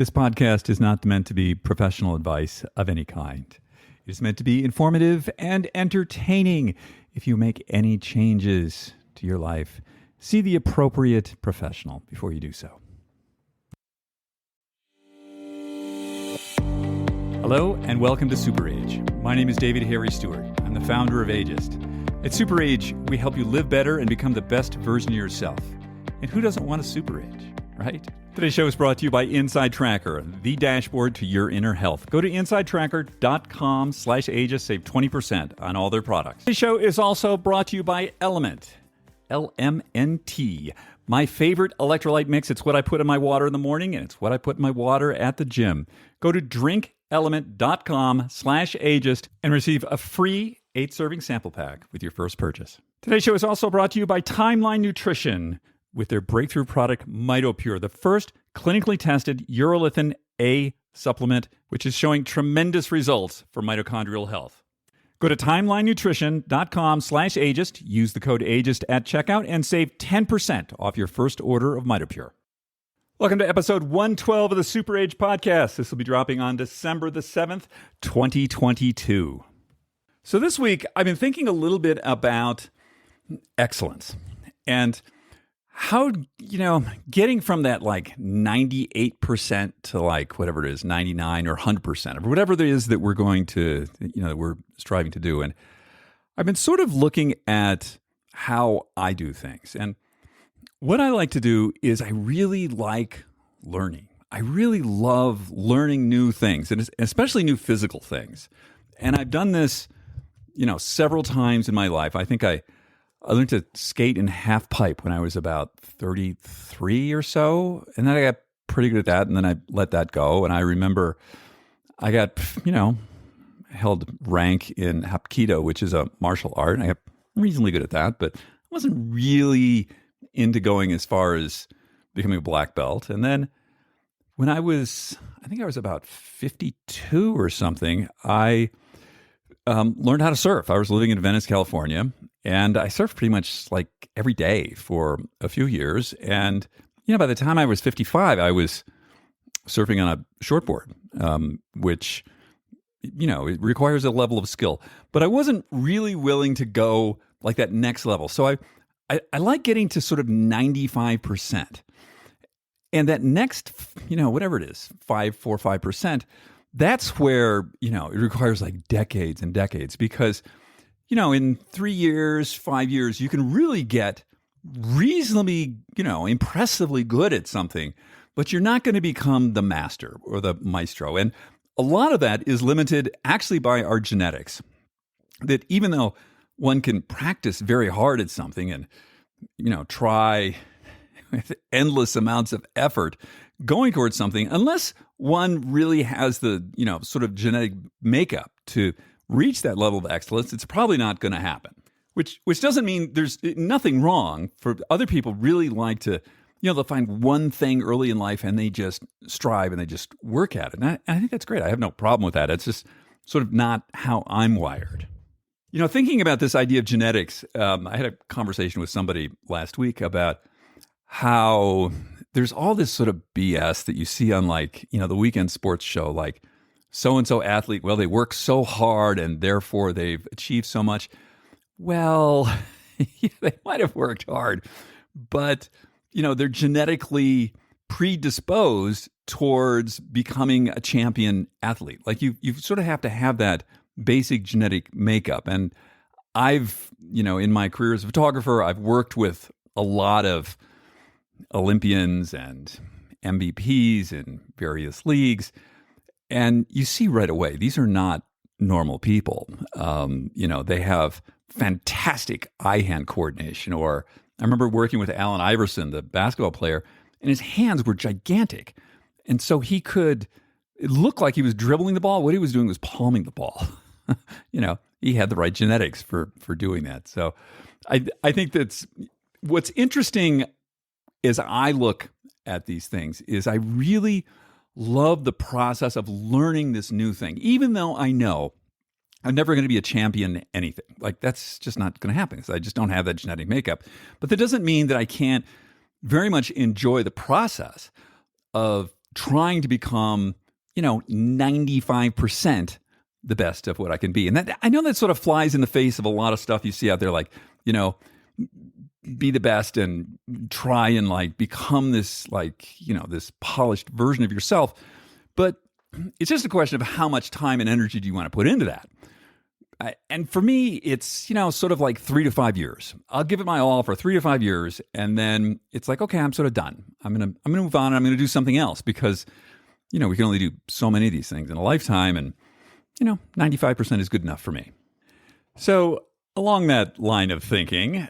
This podcast is not meant to be professional advice of any kind. It is meant to be informative and entertaining. If you make any changes to your life, see the appropriate professional before you do so. Hello and welcome to Super Age. My name is David Harry Stewart. I'm the founder of Ageist. At Super Age, we help you live better and become the best version of yourself. And who doesn't want a super age, right? Today's show is brought to you by Inside Tracker, the dashboard to your inner health. Go to insidetracker.com/ageist, save 20% on all their products. Today's show is also brought to you by Element, LMNT. My favorite electrolyte mix. It's what I put in my water in the morning, and it's what I put in my water at the gym. Go to drinkelement.com/ageist and receive a free 8-serving sample pack with your first purchase. Today's show is also brought to you by Timeline Nutrition with their breakthrough product, MitoPure, the first clinically tested urolithin A supplement, which is showing tremendous results for mitochondrial health. Go to timelinenutrition.com/ageist, use the code ageist at checkout, and save 10% off your first order of MitoPure. Welcome to episode 112 of the Super Age Podcast. This will be dropping on December the 7th, 2022. So this week, I've been thinking a little bit about excellence and how, getting from that like 98% to like whatever it is, 99 or 100% or whatever it is that we're going to, that we're striving to do. And I've been sort of looking at how I do things. And what I like to do is I really like learning. I really love learning new things, and especially new physical things. And I've done this several times in my life. I think I learned to skate in half pipe when I was about 33 or so. And then I got pretty good at that. And then I let that go. And I remember I got, held rank in Hapkido, which is a martial art. And I got reasonably good at that, but I wasn't really into going as far as becoming a black belt. And then when I was about 52 or something, I learned how to surf. I was living in Venice, California, and I surfed pretty much like every day for a few years. And, by the time I was 55, I was surfing on a shortboard, which, it requires a level of skill. But I wasn't really willing to go like that next level. So I like getting to sort of 95%. And that next, whatever it is, 5%, that's where, it requires like decades and decades because, in 3 years, 5 years, you can really get reasonably, impressively good at something, but you're not going to become the master or the maestro. And a lot of that is limited actually by our genetics. That even though one can practice very hard at something and, try with endless amounts of effort going towards something, unless one really has the, sort of genetic makeup to reach that level of excellence, it's probably not going to happen. Which doesn't mean there's nothing wrong. For other people really like to, they'll find one thing early in life and they just strive and they just work at it. And I think that's great. I have no problem with that. It's just sort of not how I'm wired. Thinking about this idea of genetics, I had a conversation with somebody last week about how there's all this sort of BS that you see on like, the weekend sports show, like so-and-so athlete, well, they work so hard and therefore they've achieved so much. Well, they might have worked hard, but, they're genetically predisposed towards becoming a champion athlete. Like you sort of have to have that basic genetic makeup. And I've, in my career as a photographer, I've worked with a lot of Olympians and MVPs in various leagues. And you see right away, these are not normal people. They have fantastic eye-hand coordination. Or I remember working with Allen Iverson, the basketball player, and his hands were gigantic. And so it looked like he was dribbling the ball. What he was doing was palming the ball. He had the right genetics for doing that. So I think that's what's interesting as I look at these things is I really love the process of learning this new thing, even though I know I'm never going to be a champion in anything. Like, that's just not going to happen because I just don't have that genetic makeup. But that doesn't mean that I can't very much enjoy the process of trying to become, 95% the best of what I can be. And that, I know that sort of flies in the face of a lot of stuff you see out there, like, be the best and try and like become this, this polished version of yourself. But it's just a question of how much time and energy do you want to put into that. And for me, it's, sort of like 3 to 5 years. I'll give it my all for 3 to 5 years. And then it's like, okay, I'm sort of done. I'm going to move on and I'm going to do something else because, we can only do so many of these things in a lifetime. And, 95% is good enough for me. So along that line of thinking,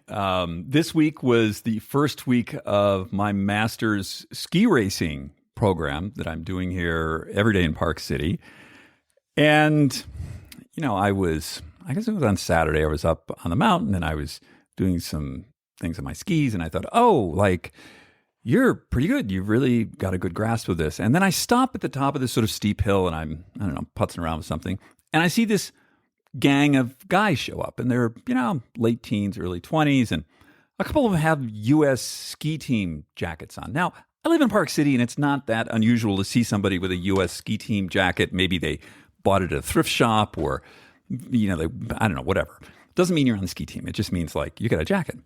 this week was the first week of my master's ski racing program that I'm doing here every day in Park City. And, I guess it was on Saturday, I was up on the mountain and I was doing some things on my skis and I thought, you're pretty good. You've really got a good grasp of this. And then I stop at the top of this sort of steep hill and I'm putzing around with something. And I see this gang of guys show up and they're, late teens, early 20s. And a couple of them have U.S. ski team jackets on. Now, I live in Park City and it's not that unusual to see somebody with a U.S. ski team jacket. Maybe they bought it at a thrift shop or, whatever. Doesn't mean you're on the ski team. It just means like you got a jacket.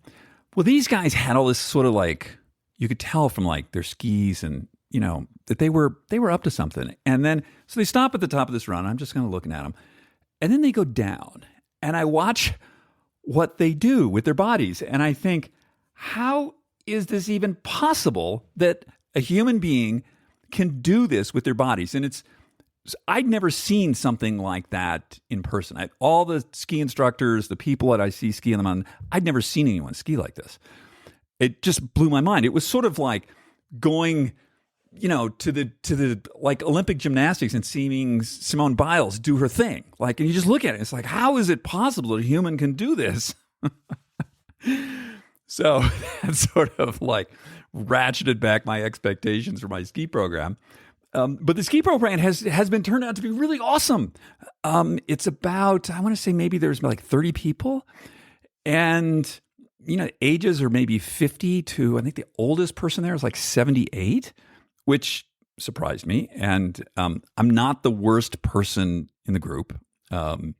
Well, these guys had all this sort of like, you could tell from like their skis and, that they were up to something. And then, so they stop at the top of this run. I'm just kind of looking at them. And then they go down and I watch what they do with their bodies. And I think, how is this even possible that a human being can do this with their bodies? And I'd never seen something like that in person. All the ski instructors, the people that I see ski on the mountain, I'd never seen anyone ski like this. It just blew my mind. It was sort of like going, to the like Olympic gymnastics and seeing Simone Biles do her thing. Like, and you just look at it, it's like, how is it possible that a human can do this? So that sort of like ratcheted back my expectations for my ski program. But the ski program has been turned out to be really awesome. It's about, I want to say maybe there's like 30 people and, ages are maybe 50 to, I think the oldest person there is like 78, which surprised me. And I'm not the worst person in the group. So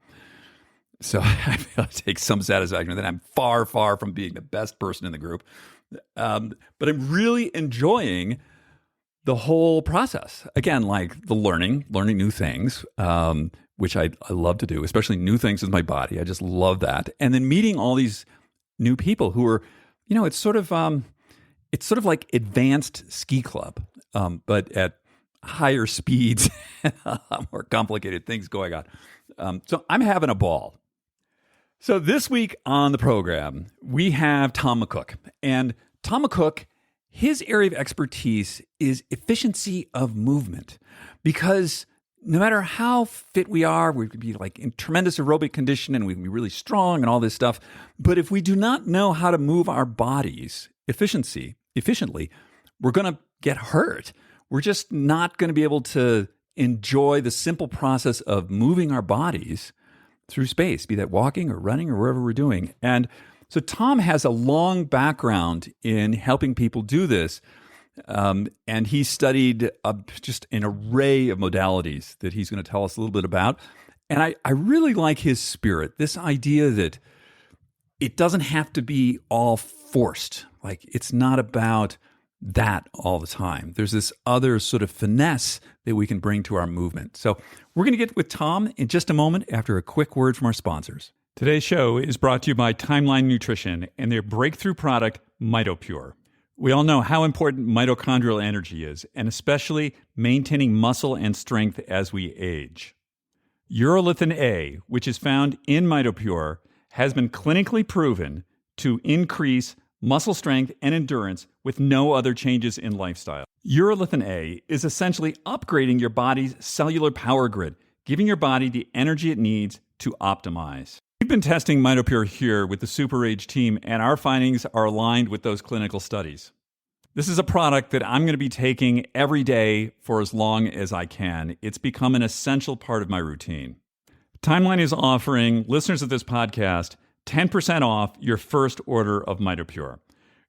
I take some satisfaction that I'm far, far from being the best person in the group. But I'm really enjoying the whole process. Again, like the learning new things, which I love to do, especially new things with my body. I just love that. And then meeting all these new people who are, it's sort of like advanced ski club, but at higher speeds, more complicated things going on. So I'm having a ball. So this week on the program, we have Tom McCook. And Tom McCook, his area of expertise is efficiency of movement. Because no matter how fit we are, we could be like in tremendous aerobic condition and we can be really strong and all this stuff. But if we do not know how to move our bodies efficiently, we're going to get hurt. We're just not going to be able to enjoy the simple process of moving our bodies through space, be that walking or running or wherever we're doing. And so Tom has a long background in helping people do this. And he studied just an array of modalities that he's going to tell us a little bit about. And I really like his spirit, this idea that it doesn't have to be all forced. Like, it's not about that all the time. There's this other sort of finesse that we can bring to our movement. So we're going to get with Tom in just a moment after a quick word from our sponsors. Today's show is brought to you by Timeline Nutrition and their breakthrough product, MitoPure. We all know how important mitochondrial energy is, and especially maintaining muscle and strength as we age. Urolithin A, which is found in MitoPure, has been clinically proven to increase muscle strength and endurance with no other changes in lifestyle. Urolithin A is essentially upgrading your body's cellular power grid, giving your body the energy it needs to optimize. We've been testing MitoPure here with the Super Age team, and our findings are aligned with those clinical studies. This is a product that I'm going to be taking every day for as long as I can. It's become an essential part of my routine. Timeline is offering listeners of this podcast 10% off your first order of MitoPure.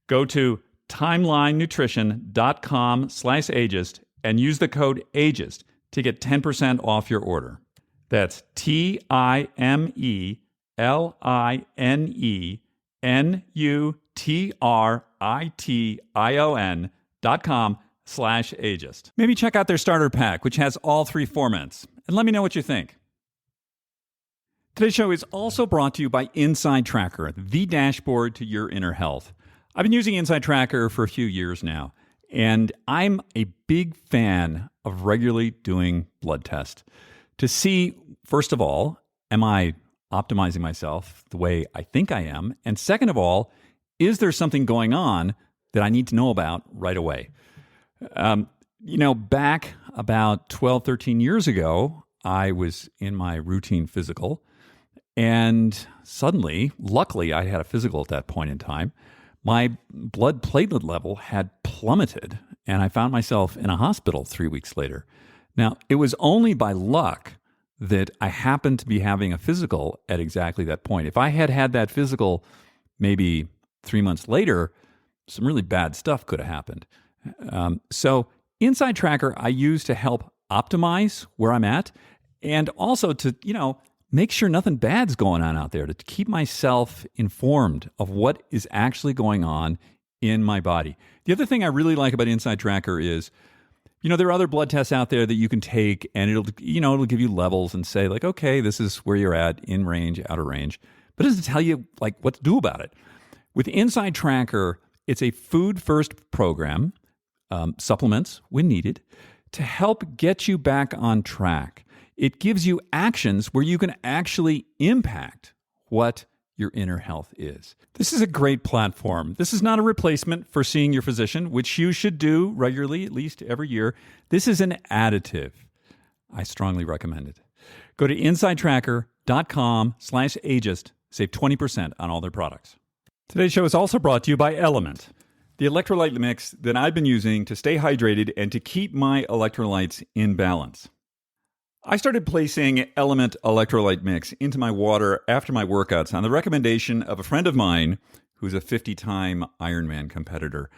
Go to timelinenutrition.com/ageist and use the code AGEIST to get 10% off your order. That's TIMELINENUTRITION.com/ageist. Maybe check out their starter pack, which has all 3 formats, and let me know what you think. Today's show is also brought to you by Inside Tracker, the dashboard to your inner health. I've been using Inside Tracker for a few years now, and I'm a big fan of regularly doing blood tests to see, first of all, am I optimizing myself the way I think I am? And second of all, is there something going on that I need to know about right away? Back about 12, 13 years ago, I was in my routine physical, and suddenly, luckily, I had a physical at that point in time. My blood platelet level had plummeted, and I found myself in a hospital 3 weeks later. Now, it was only by luck that I happened to be having a physical at exactly that point. If I had had that physical maybe 3 months later, some really bad stuff could have happened. So Inside Tracker I use to help optimize where I'm at, and also to, make sure nothing bad's going on out there, to keep myself informed of what is actually going on in my body. The other thing I really like about Inside Tracker is, there are other blood tests out there that you can take, and it'll give you levels and say, like, okay, this is where you're at, in range, out of range. But it doesn't tell you, like, what to do about it. With Inside Tracker, it's a food-first program, supplements when needed, to help get you back on track. It gives you actions where you can actually impact what your inner health is. This is a great platform. This is not a replacement for seeing your physician, which you should do regularly, at least every year. This is an additive. I strongly recommend it. Go to insidetracker.com/ageist. Save 20% on all their products. Today's show is also brought to you by Element, the electrolyte mix that I've been using to stay hydrated and to keep my electrolytes in balance. I started placing Element electrolyte mix into my water after my workouts on the recommendation of a friend of mine who's a 50-time Ironman competitor.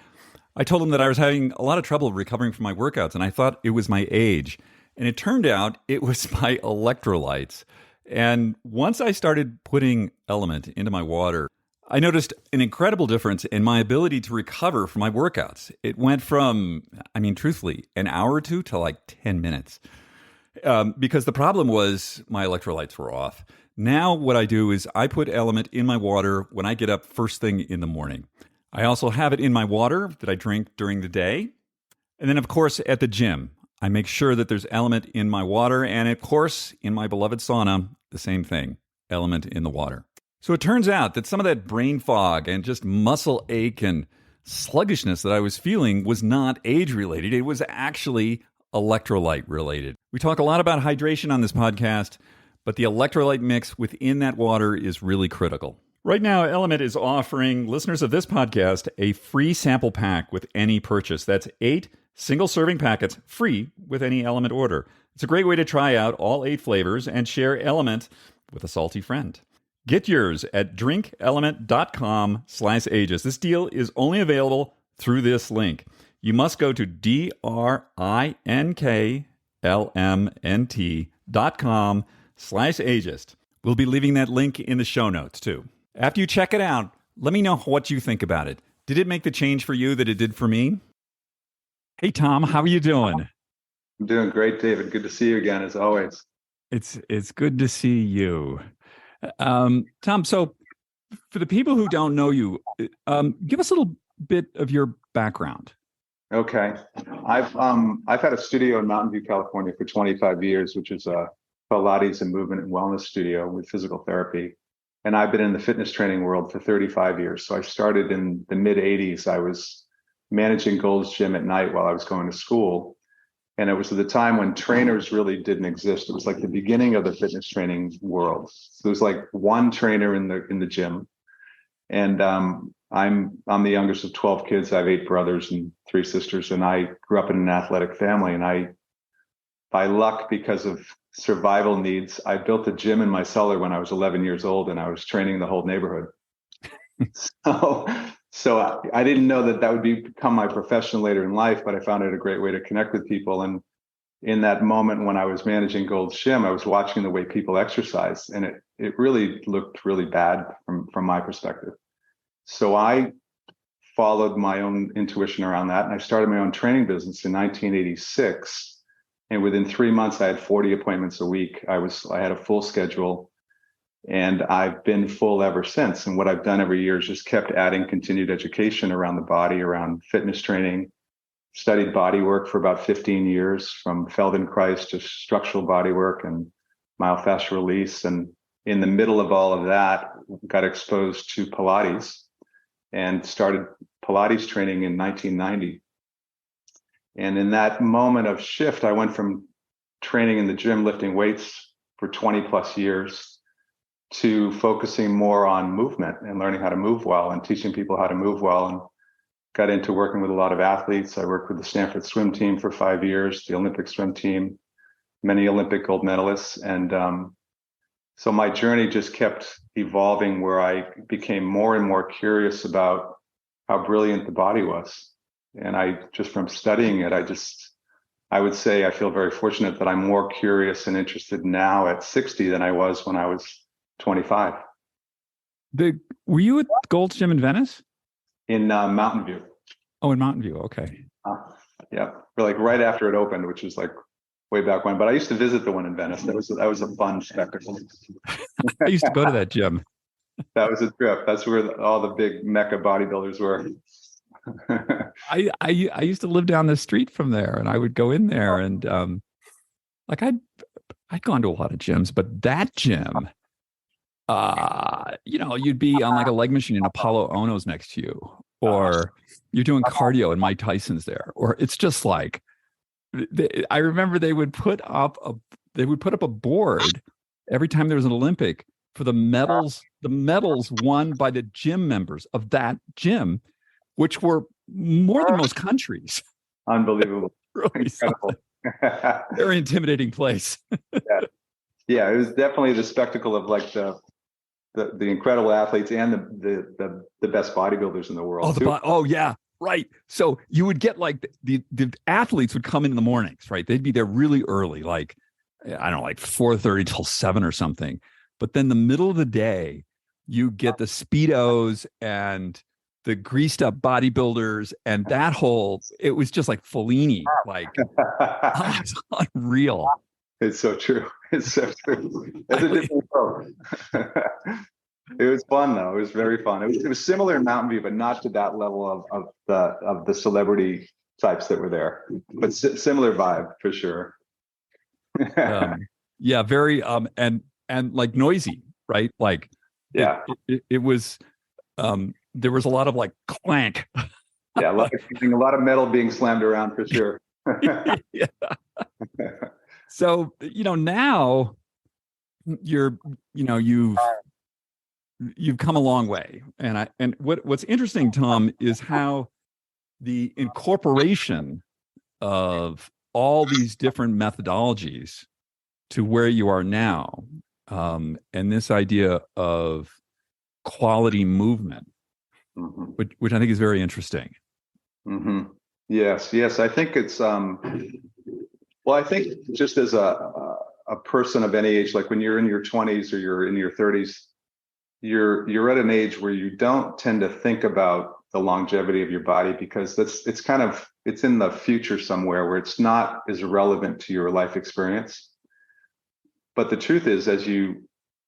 I told him that I was having a lot of trouble recovering from my workouts, and I thought it was my age. And it turned out it was my electrolytes. And once I started putting Element into my water, I noticed an incredible difference in my ability to recover from my workouts. It went from, truthfully, an hour or two to like 10 minutes. Because the problem was my electrolytes were off. Now what I do is I put Element in my water when I get up first thing in the morning. I also have it in my water that I drink during the day. And then, of course, at the gym, I make sure that there's Element in my water. And, of course, in my beloved sauna, the same thing, Element in the water. So it turns out that some of that brain fog and just muscle ache and sluggishness that I was feeling was not age-related. It was actually electrolyte-related. We talk a lot about hydration on this podcast, but the electrolyte mix within that water is really critical. Right now, Element is offering listeners of this podcast a free sample pack with any purchase. That's 8 single-serving packets free with any Element order. It's a great way to try out all 8 flavors and share Element with a salty friend. Get yours at drinkelement.com/ageist. This deal is only available through this link. You must go to drinklmnt.com/ageist. We'll be leaving that link in the show notes, too. After you check it out, let me know what you think about it. Did it make the change for you that it did for me? Hey, Tom, how are you doing? I'm doing great, David. Good to see you again, as always. It's good to see you. Tom, so for the people who don't know you, give us a little bit of your background. Okay. I've had a studio in Mountain View, California for 25 years, which is a Pilates and movement and wellness studio with physical therapy. And I've been in the fitness training world for 35 years. So I started in the mid 80s. I was managing Gold's Gym at night while I was going to school. And it was at the time when trainers really didn't exist. It was like the beginning of the fitness training world. So there was like one trainer in the gym. And I'm the youngest of 12 kids. I have 8 brothers and 3 sisters, and I grew up in an athletic family. And I, by luck, because of survival needs, I built a gym in my cellar when I was 11 years old, and I was training the whole neighborhood. So I didn't know that that would become my profession later in life, but I found it a great way to connect with people. And in that moment when I was managing Gold's Gym, I was watching the way people exercise, and it really looked really bad from my perspective. So I followed my own intuition around that, and I started my own training business in 1986. And within 3 months, I had 40 appointments a week. I had a full schedule, and I've been full ever since. And what I've done every year is just kept adding continued education around the body, around fitness training. Studied body work for about 15 years, from Feldenkrais to structural body work and myofascial release. And in the middle of all of that, got exposed to Pilates and started Pilates training in 1990. And in that moment of shift, I went from training in the gym, lifting weights for 20 plus years, to focusing more on movement and learning how to move well and teaching people how to move well. And got into working with a lot of athletes. I worked with the Stanford swim team for 5 years, the Olympic swim team, many Olympic gold medalists. And so my journey just kept evolving, where I became more and more curious about how brilliant the body was. And I just, from studying it, I would say I feel very fortunate that I'm more curious and interested now at 60 than I was when I was 25. Were you at Gold's Gym in Venice? In Mountain View. Oh, in Mountain View. Okay. Yeah, like right after it opened, which was like way back when. But I used to visit the one in Venice. That was a fun spectacle. I used to go to that gym. That was a trip. That's where all the big mecca bodybuilders were. I used to live down the street from there, and I would go in there, and like I'd gone to a lot of gyms, but that gym, you'd be on like a leg machine and Apollo Ono's next to you, or you're doing cardio and Mike Tyson's there, or it's just like, I remember they would put up a board every time there was an Olympic for the medals won by the gym members of that gym, which were more than most countries. Unbelievable. Really incredible. Very intimidating place. Yeah, it was definitely the spectacle of like the incredible athletes and the best bodybuilders in the world. Oh yeah, right. So you would get like the athletes would come in the mornings, right? They'd be there really early, like I don't know, like 4:30 till 7 or something. But then the middle of the day, you get the Speedos and the greased up bodybuilders, and that whole, it was just like Fellini, like it's unreal. It's so true. It's so true. It's a different world. It was fun though. It was very fun. It was similar in Mountain View, but not to that level of the celebrity types that were there. But similar vibe for sure. Yeah, very and like noisy, right? Like yeah, it was there was a lot of like clank. Yeah, a lot of metal being slammed around for sure. Yeah. So, now you've come a long way. And what's interesting, Tom, is how the incorporation of all these different methodologies to where you are now, and this idea of quality movement, mm-hmm. which I think is very interesting. Mm-hmm. Yes. I think it's I think just as a person of any age, like when you're in your 20s or you're in your 30s, you're at an age where you don't tend to think about the longevity of your body, because it's in the future somewhere where it's not as relevant to your life experience. But the truth is, as you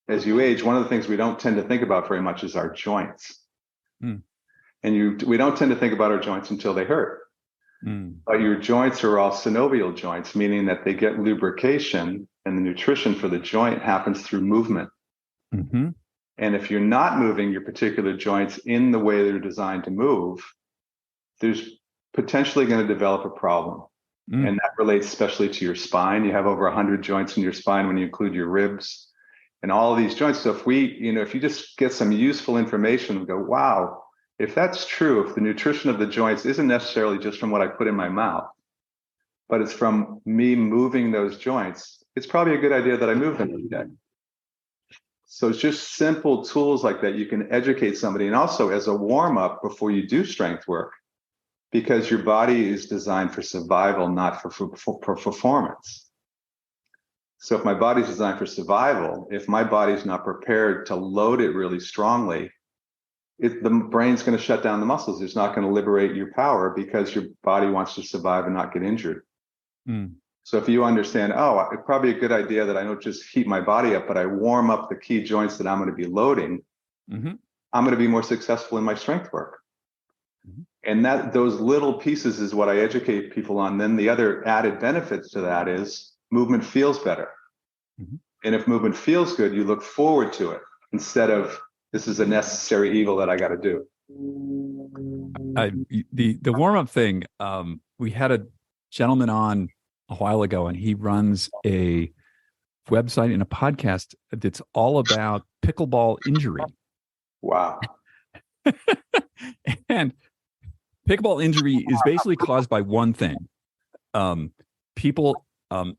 age, one of the things we don't tend to think about very much is our joints. Mm. And we don't tend to think about our joints until they hurt. Mm. But your joints are all synovial joints, meaning that they get lubrication, and the nutrition for the joint happens through movement. Mm-hmm. And if you're not moving your particular joints in the way they're designed to move, there's potentially going to develop a problem. Mm. And that relates especially to your spine. You have over 100 joints in your spine when you include your ribs and all of these joints. So if you just get some useful information and go, wow, if that's true, if the nutrition of the joints isn't necessarily just from what I put in my mouth, but it's from me moving those joints, it's probably a good idea that I move them every day. So it's just simple tools like that. You can educate somebody. And also as a warm up before you do strength work, because your body is designed for survival, not for performance. So if my body's designed for survival, if my body's not prepared to load it really strongly, the brain's going to shut down the muscles. It's not going to liberate your power because your body wants to survive and not get injured. Mm. So if you understand, it's probably a good idea that I don't just heat my body up, but I warm up the key joints that I'm going to be loading, Mm-hmm. I'm going to be more successful in my strength work. Mm-hmm. And those little pieces is what I educate people on. Then the other added benefits to that is movement feels better. Mm-hmm. And if movement feels good, you look forward to it instead of this is a necessary evil that I got to do. The warm-up thing, we had a gentleman on a while ago, and he runs a website and a podcast that's all about pickleball injury. Wow. And pickleball injury is basically caused by one thing. People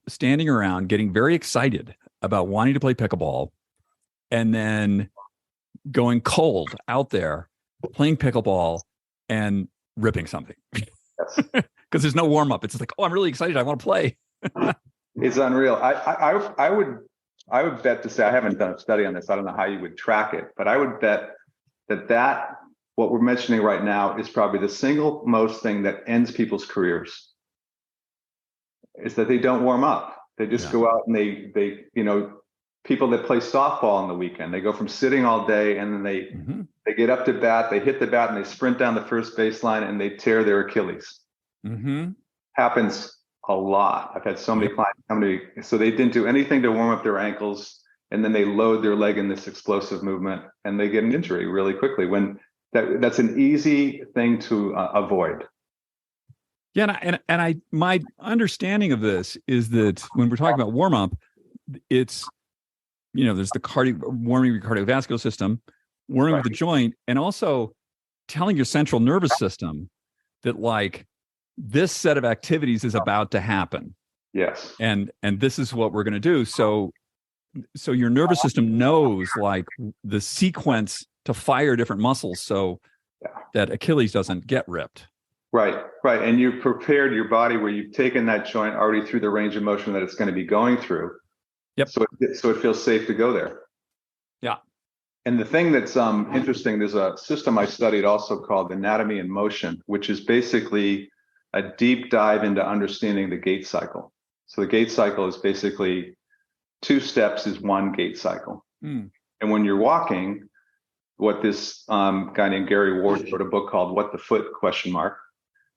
standing around getting very excited about wanting to play pickleball and then going cold out there playing pickleball and ripping something. Because there's no warm up. It's like, oh, I'm really excited. I want to play. It's unreal. I would bet to say, I haven't done a study on this. I don't know how you would track it, but I would bet that what we're mentioning right now is probably the single most thing that ends people's careers is that they don't warm up. They just go out and they people that play softball on the weekend, they go from sitting all day and then they get up to bat, they hit the bat and they sprint down the first baseline and they tear their Achilles. Mm-hmm. Happens a lot. I've had so many clients come to me. So they didn't do anything to warm up their ankles, and then they load their leg in this explosive movement, and they get an injury really quickly. When that's an easy thing to avoid. Yeah, and my understanding of this is that when we're talking about warm up, it's there's the warming your cardiovascular system, warming up the joint, and also telling your central nervous system that like this set of activities is about to happen. Yes. And this is what we're going to do. So your nervous system knows like the sequence to fire different muscles so that Achilles doesn't get ripped. Right. And you've prepared your body where you've taken that joint already through the range of motion that it's going to be going through. Yep. So it feels safe to go there. Yeah. And the thing that's interesting, there's a system I studied also called anatomy and motion, which is basically a deep dive into understanding the gait cycle. So the gait cycle is basically 2 steps is one gait cycle. And when you're walking, what this guy named Gary Ward wrote a book called What the Foot ?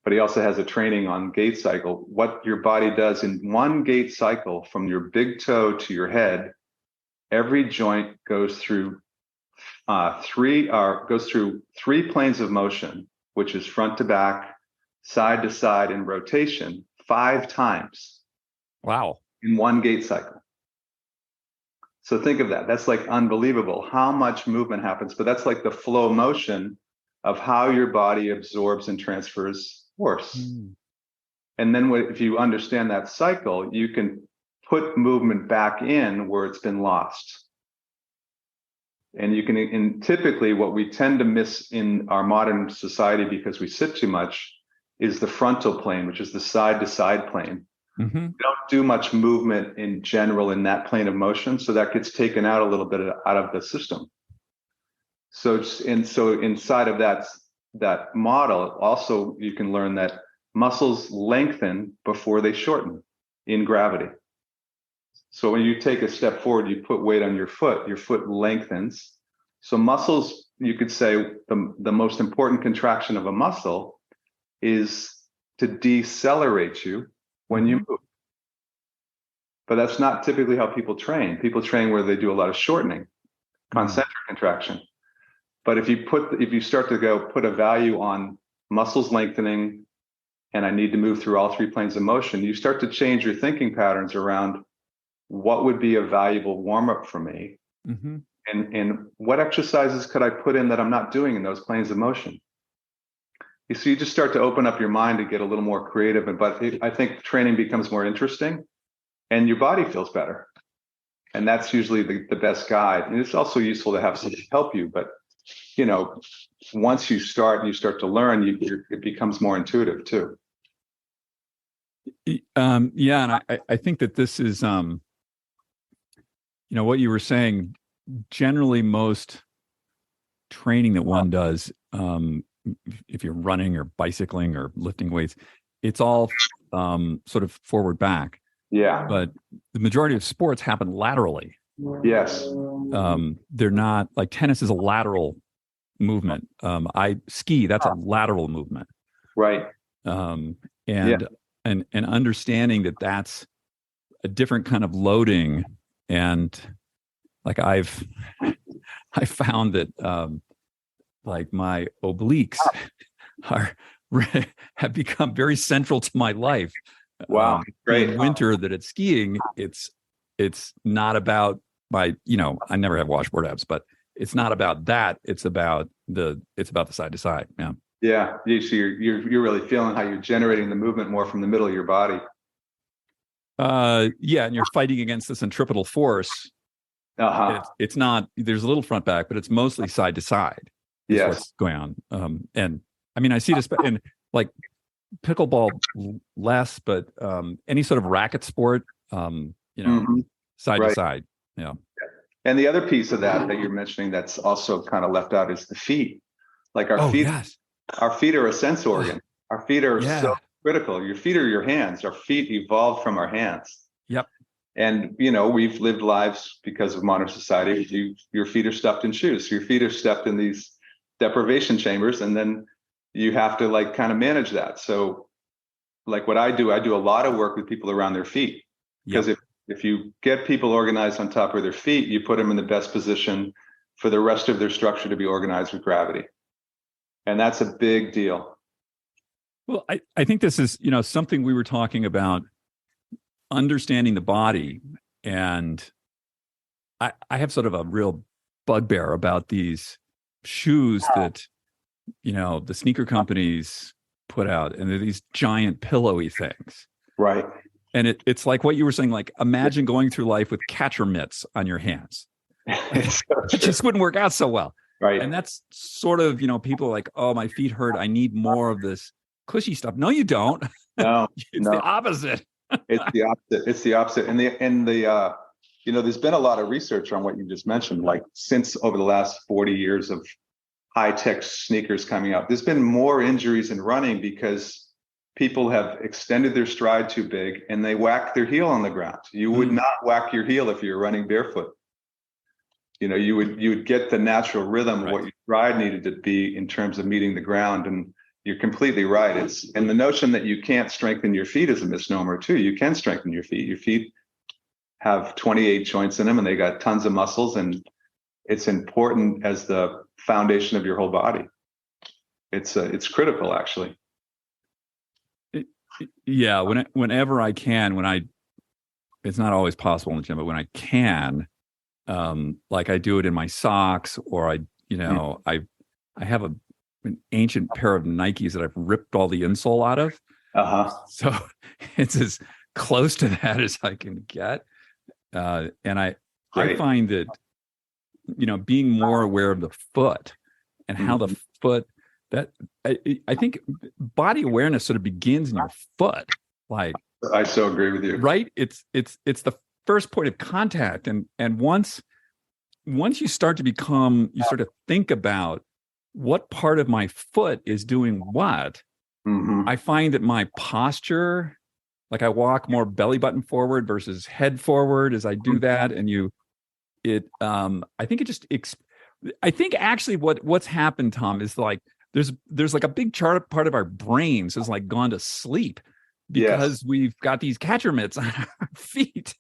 But he also has a training on gait cycle. What your body does in one gait cycle from your big toe to your head, every joint goes through 3 planes of motion, which is front to back, side to side, and rotation 5 times. Wow. In one gait cycle. So think of that. That's like unbelievable how much movement happens, but that's like the flow motion of how your body absorbs and transfers force. And then if you understand that cycle, you can put movement back in where it's been lost. And typically what we tend to miss in our modern society because we sit too much is the frontal plane, which is the side to side plane. We don't do much movement in general in that plane of motion. So that gets taken out a little bit out of the system. So inside of that model, also you can learn that muscles lengthen before they shorten in gravity. So when you take a step forward, you put weight on your foot lengthens. So muscles, you could say the most important contraction of a muscle is to decelerate you when you move. But that's not typically how people train. People train where they do a lot of shortening, concentric contraction. But if you start to put a value on muscles lengthening, and I need to move through all 3 planes of motion, you start to change your thinking patterns around what would be a valuable warm-up for me, and what exercises could I put in that I'm not doing in those planes of motion. So you just start to open up your mind to get a little more creative, but I think training becomes more interesting and your body feels better. And that's usually the best guide. And it's also useful to have somebody help you. But, once you start and you start to learn, it becomes more intuitive too. Yeah. And I think that this is, what you were saying, generally most training that one does, if you're running or bicycling or lifting weights, it's all sort of forward back. Yeah. But the majority of sports happen laterally. Yes. They're not like tennis is a lateral movement. I ski, that's a lateral movement. Right. And understanding that that's a different kind of loading. And like I found that like my obliques have become very central to my life. Wow, great. In winter that it's skiing, it's not about my, I never have washboard abs, but it's not about that. It's about the side to side. Yeah. Yeah. So you're really feeling how you're generating the movement more from the middle of your body. Yeah. And you're fighting against the centripetal force. It's not, there's a little front back, but it's mostly side to side. Yes. What's going on. And I mean, I see this in like pickleball less, but any sort of racket sport, side to side. Yeah. And the other piece of that you're mentioning that's also kind of left out is the feet. Like our feet, yes. Our feet are a sense organ. Our feet are so critical. Your feet are your hands. Our feet evolved from our hands. Yep. And, we've lived lives because of modern society. Your feet are stuffed in shoes. Your feet are stuffed in these deprivation chambers. And then you have to like kind of manage that. So like what I do a lot of work with people around their feet. Because if you get people organized on top of their feet, you put them in the best position for the rest of their structure to be organized with gravity. And that's a big deal. Well, I think this is, something we were talking about, understanding the body. And I have sort of a real bugbear about these shoes that, the sneaker companies put out, and they're these giant pillowy things. Right. And it's like what you were saying, like imagine going through life with catcher mitts on your hands. It just wouldn't work out so well. Right. And that's sort of, people are like, oh, my feet hurt. I need more of this cushy stuff. No, you don't. No, it's the opposite. It's the opposite. It's the opposite. And there's been a lot of research on what you just mentioned, like since over the last 40 years of high-tech sneakers coming out, there's been more injuries in running because people have extended their stride too big and they whack their heel on the ground. You would not whack your heel if you're running barefoot. You would get the natural rhythm of what your stride needed to be in terms of meeting the ground. And you're completely right. And the notion that you can't strengthen your feet is a misnomer too. You can strengthen your feet. Your feet have 28 joints in them and they got tons of muscles, and it's important as the foundation of your whole body. It's critical, actually. Yeah. Whenever I can, it's not always possible in the gym, but when I can, like I do it in my socks, or I have an ancient pair of Nikes that I've ripped all the insole out of. So it's as close to that as I can get. And I find that, being more aware of the foot and how the foot, that I think body awareness sort of begins in your foot. Like, I so agree with you. Right. It's the first point of contact. And once you start to think about what part of my foot is doing what, I find that my posture, like I walk more belly button forward versus head forward as I do that. And I think I think actually what's happened, Tom, is like, there's like a big part of our brains has like gone to sleep because we've got these catcher mitts on our feet.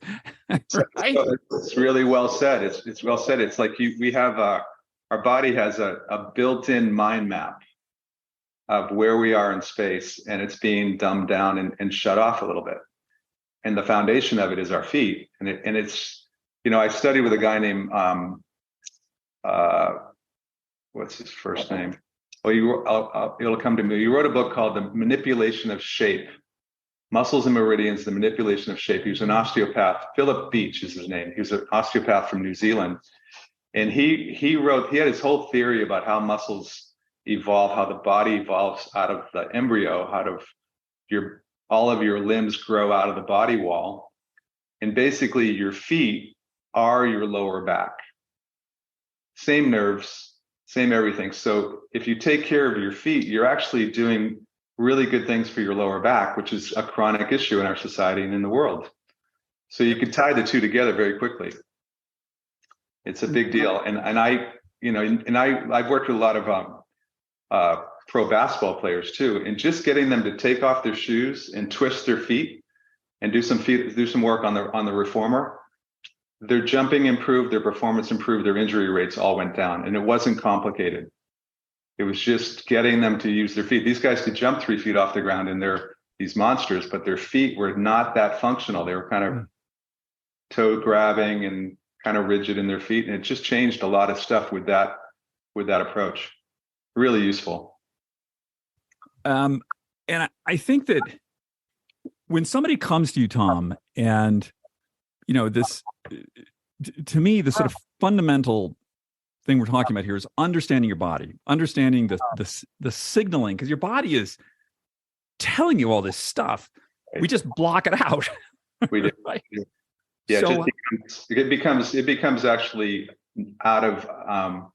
Right? It's really well said. It's well said. It's like we have our body has a built-in mind map of where we are in space, and it's being dumbed down and shut off a little bit. And the foundation of it is our feet. And it's, I studied with a guy named, what's his first name? Well, it'll come to me. You wrote a book called The Manipulation of Shape. Muscles and meridians, the manipulation of shape. He was an osteopath. Philip Beach is his name. He was an osteopath from New Zealand. And he had his whole theory about how muscles evolve, how the body evolves out of the embryo, out of all of your limbs grow out of the body wall. And basically your feet are your lower back. Same nerves, same everything. So if you take care of your feet, you're actually doing really good things for your lower back, which is a chronic issue in our society and in the world. So you can tie the two together very quickly. It's a big deal. And I've worked with a lot of pro basketball players too, and just getting them to take off their shoes and twist their feet and do some work on the reformer. Their jumping improved, their performance improved, their injury rates all went down, and it wasn't complicated. It was just getting them to use their feet. These guys could jump 3 feet off the ground, and they're these monsters, but their feet were not that functional. They were kind of toe grabbing and kind of rigid in their feet, and it just changed a lot of stuff with that approach. Really useful. And I think that when somebody comes to you, Tom, and this, to me, the sort of fundamental thing we're talking about here is understanding your body, understanding the signaling, because your body is telling you all this stuff. Right. We just block it out. We do. Right? Yeah, so, it becomes actually out of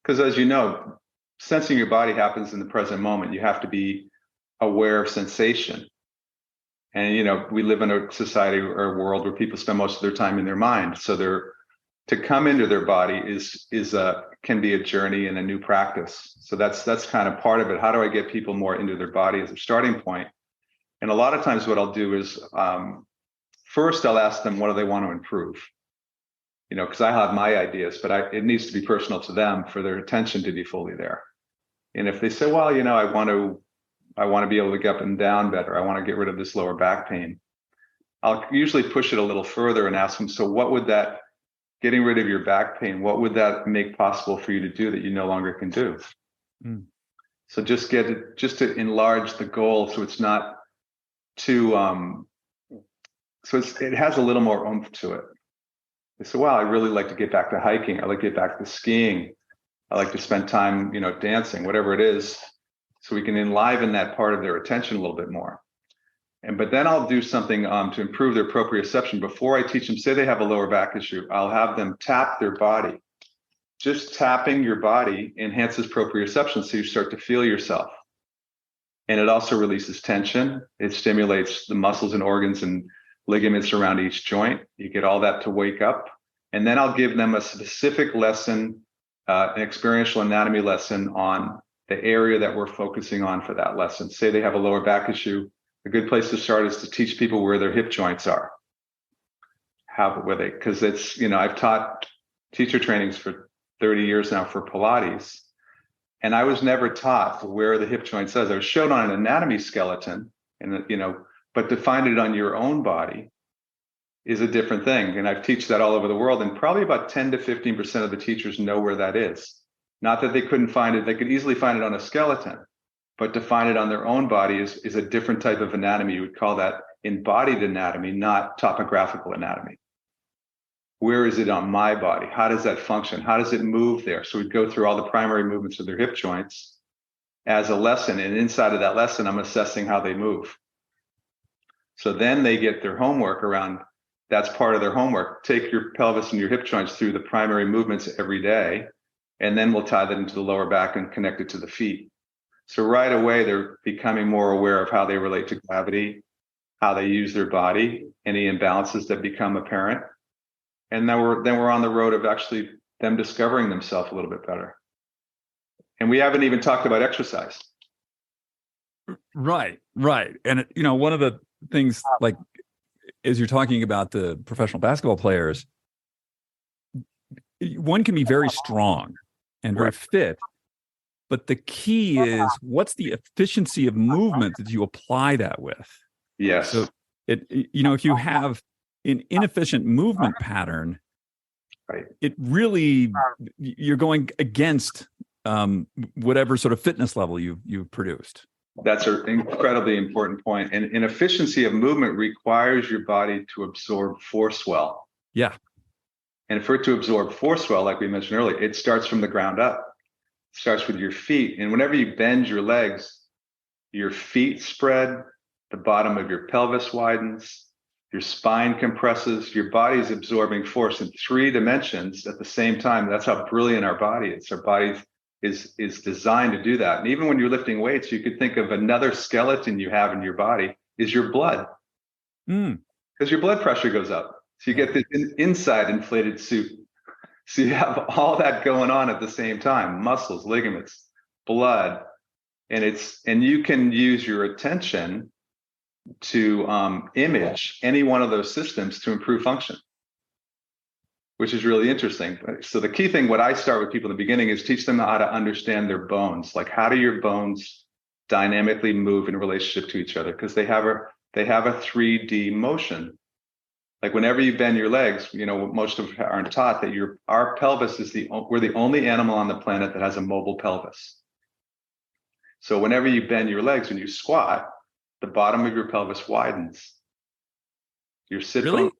because as you know, sensing your body happens in the present moment. You have to be aware of sensation. And we live in a society or a world where people spend most of their time in their mind. So to come into their body can be a journey and a new practice. So that's kind of part of it. How do I get people more into their body as a starting point? And a lot of times what I'll do is first I'll ask them, what do they want to improve? Because I have my ideas, but it needs to be personal to them for their attention to be fully there. And if they say, well, I want to be able to get up and down better, I want to get rid of this lower back pain, I'll usually push it a little further and ask them, so what would that, getting rid of your back pain, what would that make possible for you to do that you no longer can do? So just to enlarge the goal so it's not too, it has a little more oomph to it. They say, wow, I really like to get back to hiking. I like to get back to skiing. I like to spend time, dancing, whatever it is. So we can enliven that part of their attention a little bit more. But then I'll do something to improve their proprioception. Before I teach them, say they have a lower back issue, I'll have them tap their body. Just tapping your body enhances proprioception, so you start to feel yourself. And it also releases tension. It stimulates the muscles and organs and ligaments around each joint. You get all that to wake up. And then I'll give them a specific lesson, an experiential anatomy lesson on the area that we're focusing on for that lesson. Say they have a lower back issue. A good place to start is to teach people where their hip joints are. Because it's, I've taught teacher trainings for 30 years now for Pilates. And I was never taught where the hip joint is. I was shown on an anatomy skeleton, and but to find it on your own body is a different thing. And I've taught that all over the world, and probably about 10 to 15% of the teachers know where that is. Not that they couldn't find it, they could easily find it on a skeleton, but to find it on their own body is a different type of anatomy. You would call that embodied anatomy, not topographical anatomy. Where is it on my body? How does that function? How does it move there? So we'd go through all the primary movements of their hip joints as a lesson. And inside of that lesson, I'm assessing how they move. So then they get their homework around, that's part of their homework. Take your pelvis and your hip joints through the primary movements every day, and then we'll tie that into the lower back and connect it to the feet. So right away, they're becoming more aware of how they relate to gravity, how they use their body, any imbalances that become apparent. And then we're on the road of actually them discovering themselves a little bit better. And we haven't even talked about exercise. Right. And, one of the things, like, as you're talking about the professional basketball players, one can be very strong and very fit, but the key is, what's the efficiency of movement that you apply that with? Yes. So if you have an inefficient movement pattern, right, it really, you're going against whatever sort of fitness level you've produced. That's an incredibly important point. And efficiency of movement requires your body to absorb force well. Yeah. And for it to absorb force well, like we mentioned earlier, it starts from the ground up. It starts with your feet. And whenever you bend your legs, your feet spread, the bottom of your pelvis widens, your spine compresses, your body's absorbing force in 3 dimensions at the same time. That's how brilliant our body is. Our body is designed to do that. And even when you're lifting weights, you could think of another skeleton you have in your body is your blood. Because your blood pressure goes up. So you get this inside inflated suit. So you have all that going on at the same time, muscles, ligaments, blood. And you can use your attention to image any one of those systems to improve function, which is really interesting. So the key thing, what I start with people in the beginning, is teach them how to understand their bones. Like, how do your bones dynamically move in relationship to each other? Because they have a 3D motion. Like whenever you bend your legs, most of us aren't taught that our pelvis we're the only animal on the planet that has a mobile pelvis. So whenever you bend your legs, when you squat, the bottom of your pelvis widens. Your sit bone.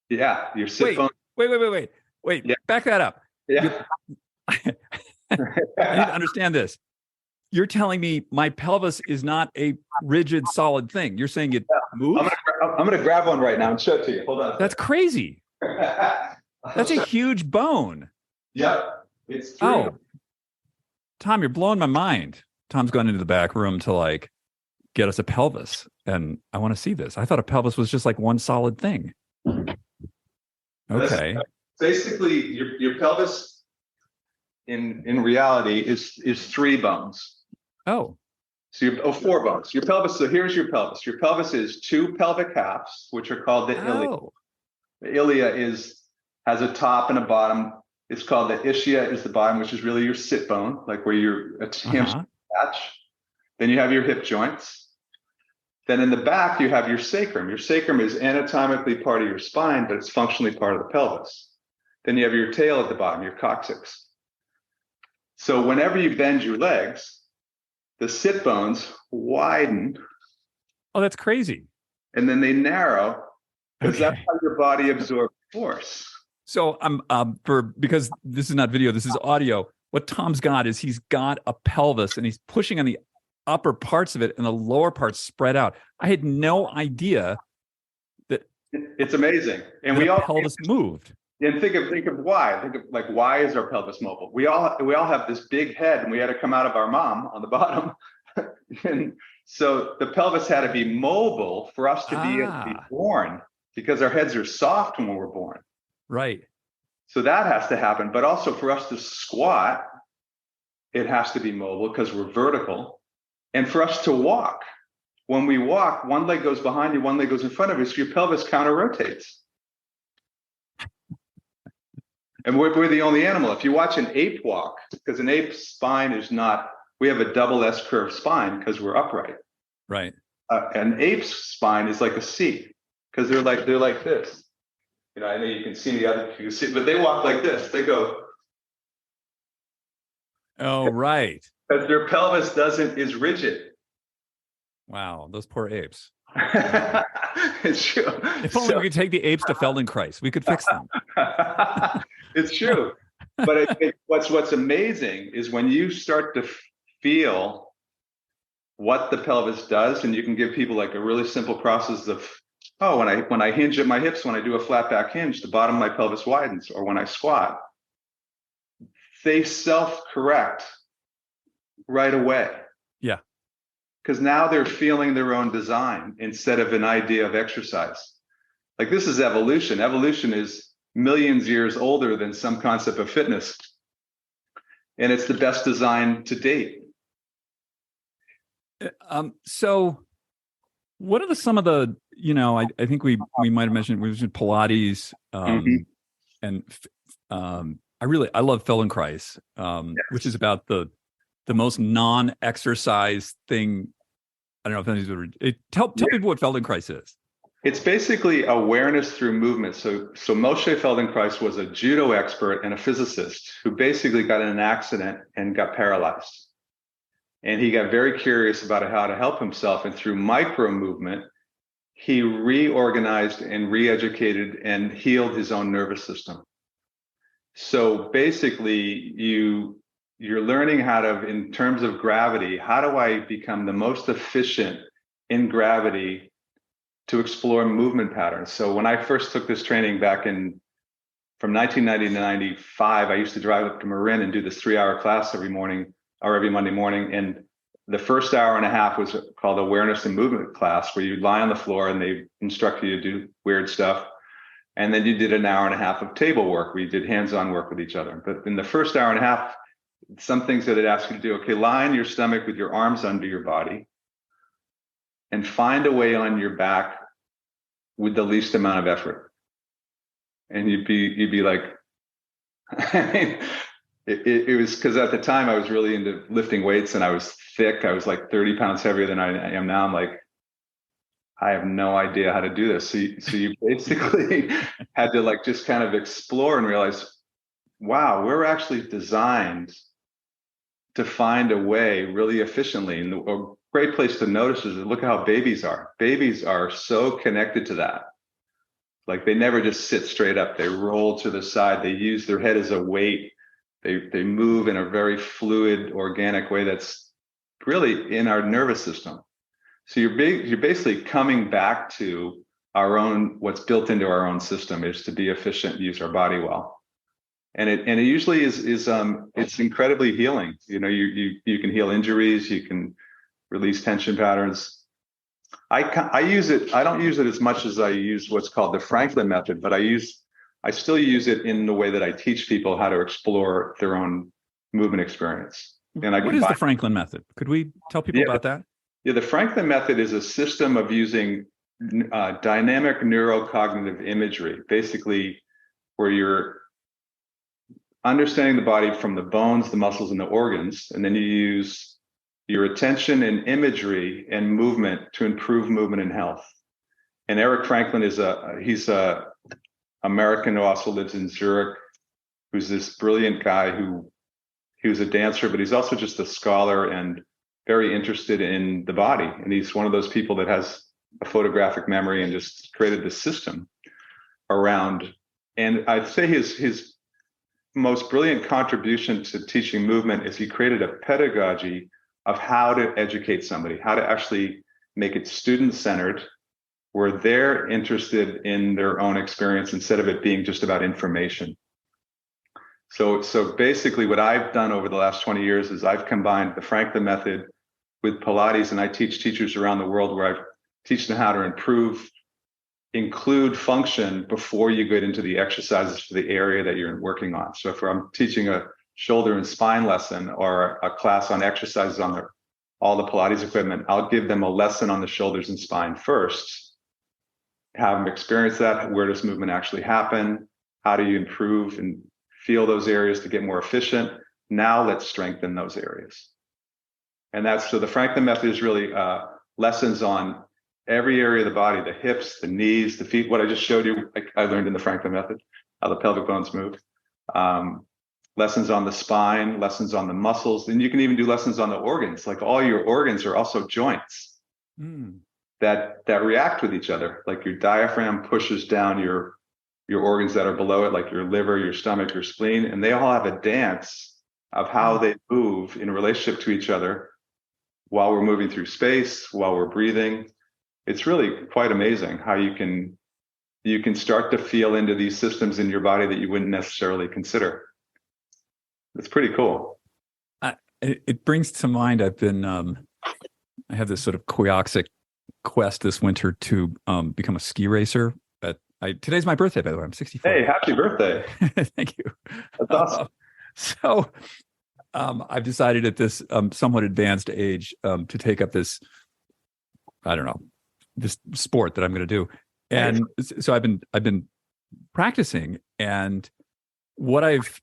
Yeah, your sit bone. Wait. Yeah. Back that up. Yeah. I need to understand this. You're telling me my pelvis is not a rigid, solid thing. You're saying it moves? I'm going to grab one right now and show it to you. Hold on. That's crazy. That's a huge bone. Yep. It's true. Oh, Tom, you're blowing my mind. Tom's gone into the back room to get us a pelvis. And I want to see this. I thought a pelvis was just like one solid thing. Okay. Basically, your pelvis in reality is 3 bones. Oh. So 4 bones. Your pelvis. So here's your pelvis. Your pelvis is 2 pelvic halves, which are called the ilia. The ilia has a top and a bottom. It's called the ischium, is the bottom, which is really your sit bone, like where your hamstring attach. Then you have your hip joints. Then in the back, you have your sacrum. Your sacrum is anatomically part of your spine, but it's functionally part of the pelvis. Then you have your tail at the bottom, your coccyx. So whenever you bend your legs, the sit bones widen. Oh, that's crazy. And then they narrow, because that's how your body absorbs force. So because this is not video, this is audio. What Tom's got is he's got a pelvis and he's pushing on the upper parts of it and the lower parts spread out. I had no idea that it's amazing. And we all pelvis moved. And think of why. Think of why is our pelvis mobile? We all have this big head, and we had to come out of our mom on the bottom. And so the pelvis had to be mobile for us to be able to be born, because our heads are soft when we're born. Right. So that has to happen. But also for us to squat, it has to be mobile because we're vertical. And for us to walk, when we walk, one leg goes behind you, one leg goes in front of you, so your pelvis counter rotates. And we're the only animal. If you watch an ape walk, because an ape's spine is not, we have a double S curved spine because we're upright. Right. An ape's spine is like a C, because they're like this. I know you can see the other, you can see, but they walk like this. They go. Oh, right. Because their pelvis is rigid. Wow, those poor apes. It's true. If only we could take the apes to Feldenkrais, we could fix them. It's true. But what's amazing is when you start to feel what the pelvis does, and you can give people a really simple process of, when I hinge at my hips, when I do a flat back hinge, the bottom of my pelvis widens, or when I squat, they self-correct right away. Yeah. Because now they're feeling their own design instead of an idea of exercise. This is evolution. Evolution is millions years older than some concept of fitness. And it's the best design to date. So what are some of the, I think we might have mentioned Pilates, and I love Feldenkrais, which is about the most non-exercise thing. I don't know if anybody's tell people what Feldenkrais is. It's basically awareness through movement. So Moshe Feldenkrais was a judo expert and a physicist who basically got in an accident and got paralyzed. And he got very curious about how to help himself. And through micro movement, he reorganized and re-educated and healed his own nervous system. So basically, you're learning how to, in terms of gravity, how do I become the most efficient in gravity to explore movement patterns? So when I first took this training back in from 1990 to 95, I used to drive up to Marin and do this 3-hour class every morning or every Monday morning. And the first hour and a half was called awareness and movement class, where you lie on the floor and they instruct you to do weird stuff. And then you did an hour and a half of table work where you did hands-on work with each other. But in the first hour and a half, some things that it asks you to do, okay, lie on your stomach with your arms under your body and find a way on your back with the least amount of effort. And you'd be like, I mean, it was because at the time I was really into lifting weights and I was thick. I was like 30 pounds heavier than I am now. I'm like, I have no idea how to do this. So you basically had to like just kind of explore and realize, wow, we're actually designed to find a way really efficiently. And a great place to notice is look at how babies are. Babies are so connected to that. Like they never just sit straight up. They roll to the side. They use their head as a weight. They move in a very fluid, organic way that's really in our nervous system. So you're basically coming back to our own, what's built into our own system is to be efficient, use our body well. And it usually is it's incredibly healing. You know, you can heal injuries, you can release tension patterns. I use it. I don't use it as much as I use what's called the Franklin method, but I still use it in the way that I teach people how to explore their own movement experience. And what is the Franklin method? Could we tell people about that? Yeah, the Franklin method is a system of using dynamic neurocognitive imagery, basically where you're understanding the body from the bones, the muscles, and the organs, and then you use your attention and imagery and movement to improve movement and health. And Eric Franklin he's a American who also lives in Zurich, who's this brilliant guy he was a dancer, but he's also just a scholar and very interested in the body. And he's one of those people that has a photographic memory and just created this system around. And I'd say his most brilliant contribution to teaching movement is he created a pedagogy of how to educate somebody, how to actually make it student-centered, where they're interested in their own experience instead of it being just about information. So basically what I've done over the last 20 years is I've combined the Franklin method with Pilates, and I teach teachers around the world where I teach them how to include function before you get into the exercises for the area that you're working on. So if I'm teaching a shoulder and spine lesson or a class on exercises on all the Pilates equipment, I'll give them a lesson on the shoulders and spine first, have them experience that. Where does movement actually happen? How do you improve and feel those areas to get more efficient? Now let's strengthen those areas. And so the Franklin method is really lessons on every area of the body, the hips, the knees, the feet. What I just showed you, I learned in the Franklin method, how the pelvic bones move. Lessons on the spine, lessons on the muscles. Then you can even do lessons on the organs. Like all your organs are also joints that react with each other. Like your diaphragm pushes down your organs that are below it, like your liver, your stomach, your spleen, and they all have a dance of how they move in relationship to each other while we're moving through space, while we're breathing. It's really quite amazing how you can start to feel into these systems in your body that you wouldn't necessarily consider. It's pretty cool. It brings to mind, I have this sort of quixic quest this winter to become a ski racer. Today's my birthday, by the way. I'm 64. Hey, happy birthday. Thank you. That's awesome. So I've decided at this somewhat advanced age to take up this, I don't know, this sport that I'm going to do. And so I've been practicing, and what I've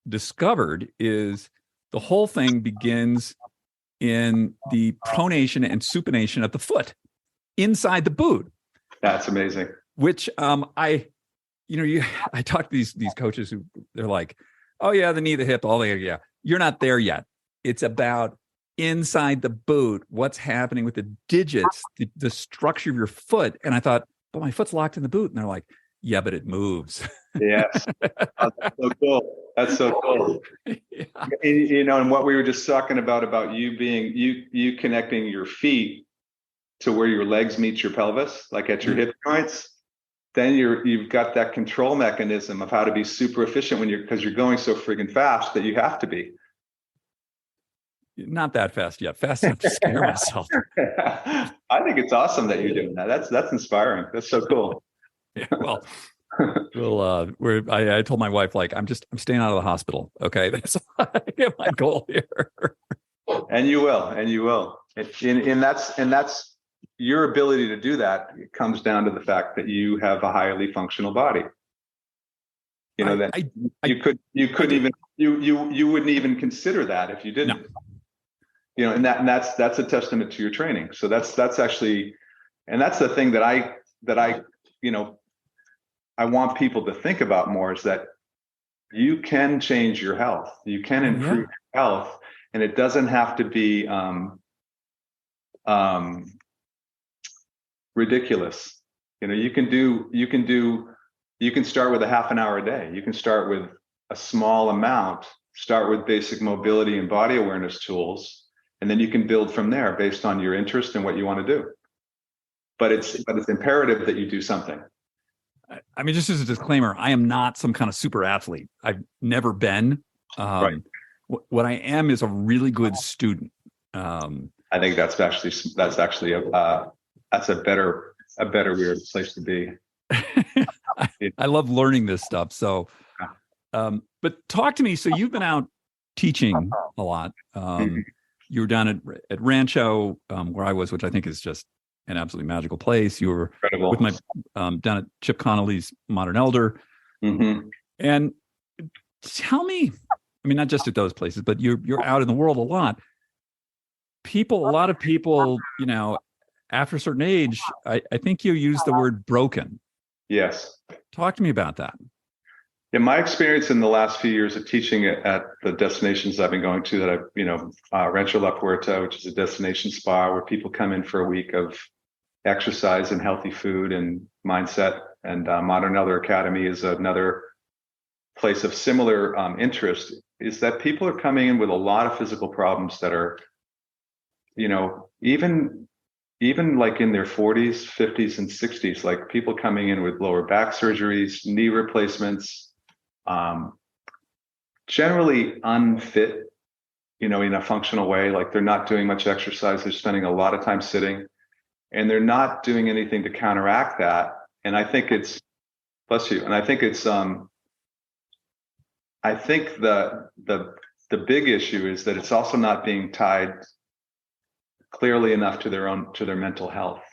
discovered is the whole thing begins in the pronation and supination of the foot inside the boot. That's amazing. Which I talk to these coaches who they're like, oh yeah, the knee, the hip, all the, yeah. You're not there yet. It's about inside the boot, what's happening with the digits, the structure of your foot. And I thought, but my foot's locked in the boot. And they're like, yeah, but it moves. Yes. Oh, that's so cool. That's so cool. Yeah. And what we were just talking about you being, you connecting your feet to where your legs meet your pelvis, like at your hip joints, then you've got that control mechanism of how to be super efficient because you're going so friggin' fast that you have to be. Not that fast yet. Fast enough to scare myself. I think it's awesome that you're doing that. That's inspiring. That's so cool. Yeah, well, I told my wife, like, I'm staying out of the hospital. Okay. That's my goal here. And you will. And that's your ability to do that. It comes down to the fact that you have a highly functional body. You wouldn't even consider that if you didn't. No. And that's a testament to your training. So that's actually, and that's the thing that I want people to think about more, is that you can change your health. You can improve your health, and it doesn't have to be ridiculous. You can start with a half an hour a day. You can start with a small amount, start with basic mobility and body awareness tools, and then you can build from there based on your interest and what you want to do. But it's imperative that you do something. I mean, just as a disclaimer, I am not some kind of super athlete. I've never been. Right. What I am is a really good student. I think that's actually a better weird place to be. I love learning this stuff. So, but talk to me. So you've been out teaching a lot. You were down at Rancho, where I was, which I think is just an absolutely magical place. You were incredible. With my down at Chip Connolly's Modern Elder. Mm-hmm. And tell me, I mean, not just at those places, but you're out in the world a lot. A lot of people, after a certain age, I think you use the word broken. Yes. Talk to me about that. In my experience in the last few years of teaching at the destinations I've been going to, that Rancho La Puerta, which is a destination spa where people come in for a week of exercise and healthy food and mindset, and Modern Elder Academy is another place of similar interest, is that people are coming in with a lot of physical problems that are, even like in their 40s, 50s, and 60s, like people coming in with lower back surgeries, knee replacements, generally unfit, in a functional way. Like they're not doing much exercise. They're spending a lot of time sitting, and they're not doing anything to counteract that. And I think it's, bless you. And I think it's, I think the big issue is that it's also not being tied clearly enough to their mental health.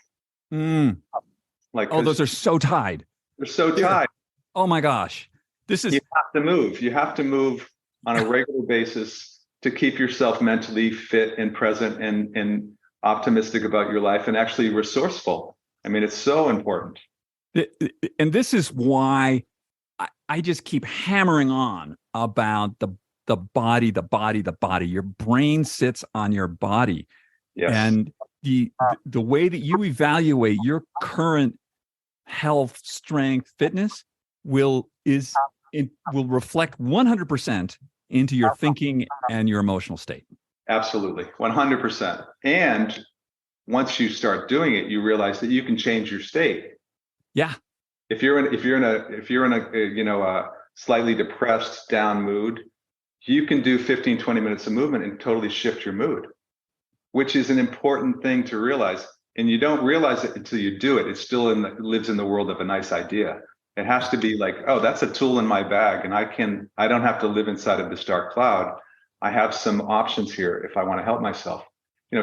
Like, those are so tied. They're so tied. Oh my gosh. You have to move. You have to move on a regular basis to keep yourself mentally fit and present and optimistic about your life and actually resourceful. I mean, it's so important. And this is why I just keep hammering on about the body. Your brain sits on your body. Yes. And the way that you evaluate your current health, strength, fitness will reflect 100% into your thinking and your emotional state. Absolutely, 100%. And once you start doing it, you realize that you can change your state. Yeah. If you're in a slightly depressed, down mood, you can do 15, 20 minutes of movement and totally shift your mood, which is an important thing to realize. And you don't realize it until you do it. It still lives in the world of a nice idea. It has to be like, oh, that's a tool in my bag, and I don't have to live inside of this dark cloud. I have some options here if I want to help myself.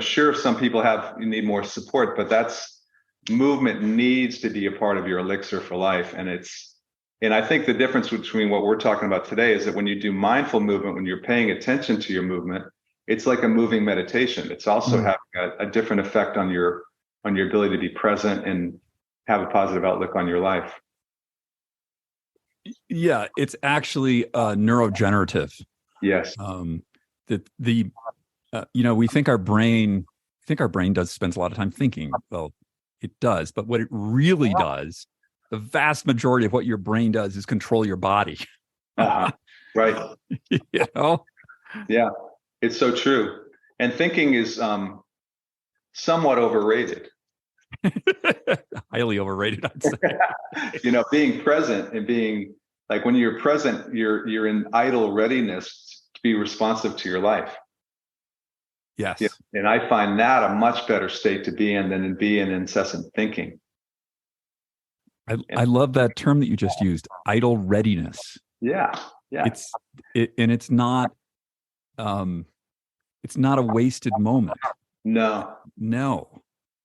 Sure, some people need more support, but movement needs to be a part of your elixir for life. And I think the difference between what we're talking about today is that when you do mindful movement, when you're paying attention to your movement, it's like a moving meditation. It's also having a different effect on your ability to be present and have a positive outlook on your life. Yeah, it's actually neurogenerative. Yes. The we think our brain spends a lot of time thinking. Well, it does, but what it really does, the vast majority of what your brain does is control your body. Uh-huh. Right. You know? Yeah, it's so true. And thinking is somewhat overrated. Highly overrated, I'd say. Being present and being like when you're present, you're in idle readiness to be responsive to your life. Yes. Yeah. And I find that a much better state to be in than to be in incessant thinking. I love that term that you just used, idle readiness. Yeah. Yeah. It's not a wasted moment. No.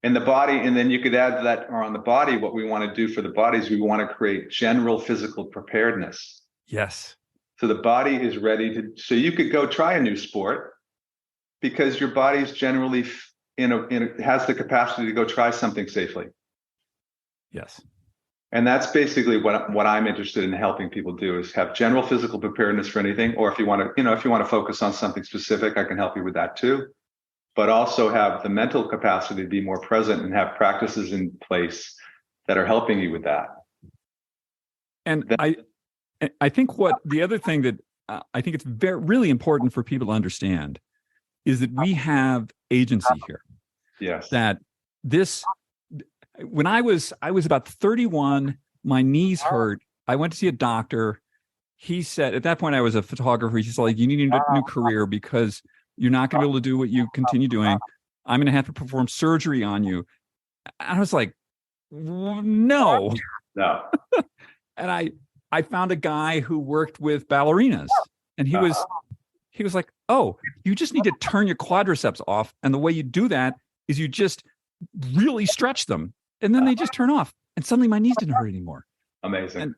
And the body, and then you could add to that, or on the body, what we want to do for the body is we want to create general physical preparedness. Yes. So the body is ready so you could go try a new sport because your body's generally has the capacity to go try something safely. Yes. And that's basically what I'm interested in helping people do is have general physical preparedness for anything. Or if you want to focus on something specific, I can help you with that too. But also have the mental capacity to be more present and have practices in place that are helping you with that. And I think the other thing that I think it's really important for people to understand is that we have agency here. Yes. That when I was about 31, my knees hurt. I went to see a doctor. He said, at that point I was a photographer. He said, like, you need a new career because you're not going to be able to do what you continue doing. I'm going to have to perform surgery on you. I was like, no. And I found a guy who worked with ballerinas, and he was like, oh, you just need to turn your quadriceps off. And the way you do that is you just really stretch them, and then they just turn off. And suddenly my knees didn't hurt anymore. Amazing.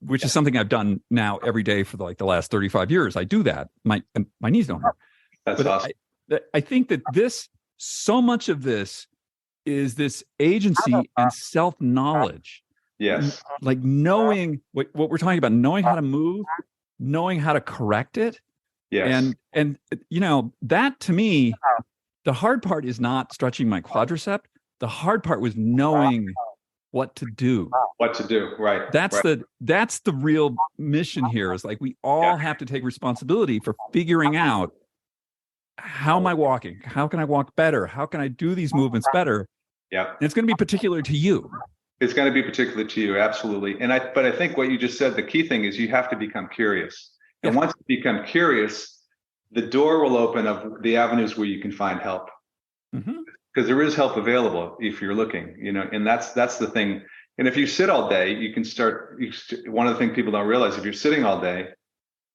Which is something I've done now every day for the last 35 years. I do that. My knees don't hurt. That's awesome. I think that so much of this is this agency and self-knowledge. Yes. Like knowing what we're talking about, knowing how to move, knowing how to correct it. Yes. And that to me, the hard part is not stretching my quadricep. The hard part was knowing what to do. Right. That's the real mission here, is like we all have to take responsibility for figuring out, how am I walking? How can I walk better? How can I do these movements better? Yeah. And it's going to be particular to you. It's going to be particular to you. Absolutely. But I think what you just said, the key thing is you have to become curious. And once you become curious, the door will open of the avenues where you can find help. Mm-hmm. Because there is help available if you're looking, and that's the thing. And if you sit all day, you can one of the things people don't realize, if you're sitting all day,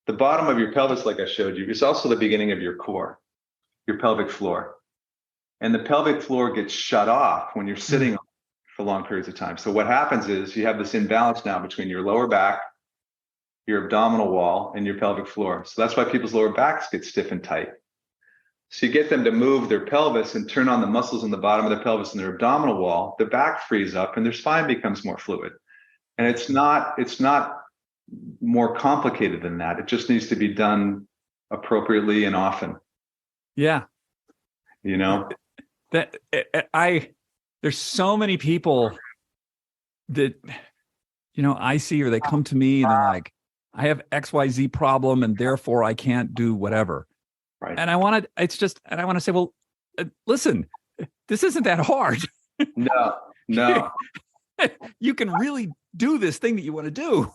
the bottom of your pelvis, like I showed you, is also the beginning of your core, your pelvic floor. And the pelvic floor gets shut off when you're sitting for long periods of time. So what happens is you have this imbalance now between your lower back, your abdominal wall, and your pelvic floor. So that's why people's lower backs get stiff and tight. So you get them to move their pelvis and turn on the muscles in the bottom of the pelvis and their abdominal wall, the back frees up and their spine becomes more fluid. And it's not more complicated than that. It just needs to be done appropriately and often. Yeah. There's so many people that, I see, or they come to me and they're like, I have XYZ problem and therefore I can't do whatever. Right. And I want to say, well, listen, this isn't that hard. No. You can really do this thing that you want to do.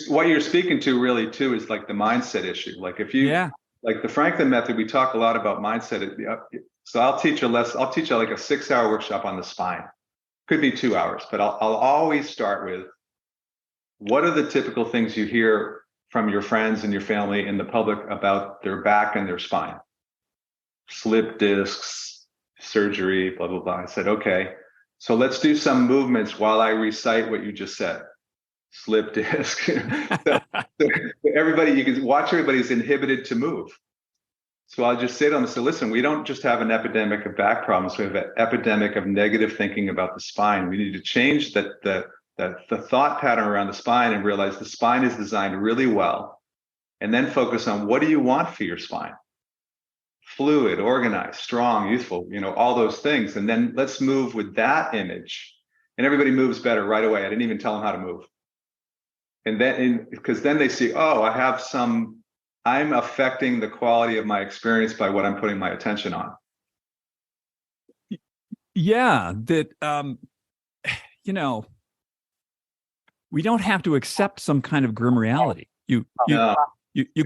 What you're speaking to really too is like the mindset issue. Like if you, like the Franklin method, we talk a lot about mindset. So I'll teach like a 6-hour workshop on the spine. Could be 2 hours, but I'll always start with, what are the typical things you hear from your friends and your family and the public about their back and their spine? Slip discs, surgery, blah, blah, blah. I said, okay, so let's do some movements while I recite what you just said. Slip disc. So everybody, you can watch, everybody's inhibited to move. So I'll just say to them, so listen, we don't just have an epidemic of back problems. We have an epidemic of negative thinking about the spine. We need to change the thought pattern around the spine and realize the spine is designed really well, and then focus on, what do you want for your spine? fluid, organized, strong, youthful, all those things. And then let's move with that image. And everybody moves better right away. I didn't even tell them how to move. And then, because then they see, oh, I'm affecting the quality of my experience by what I'm putting my attention on. Yeah, that, we don't have to accept some kind of grim reality. You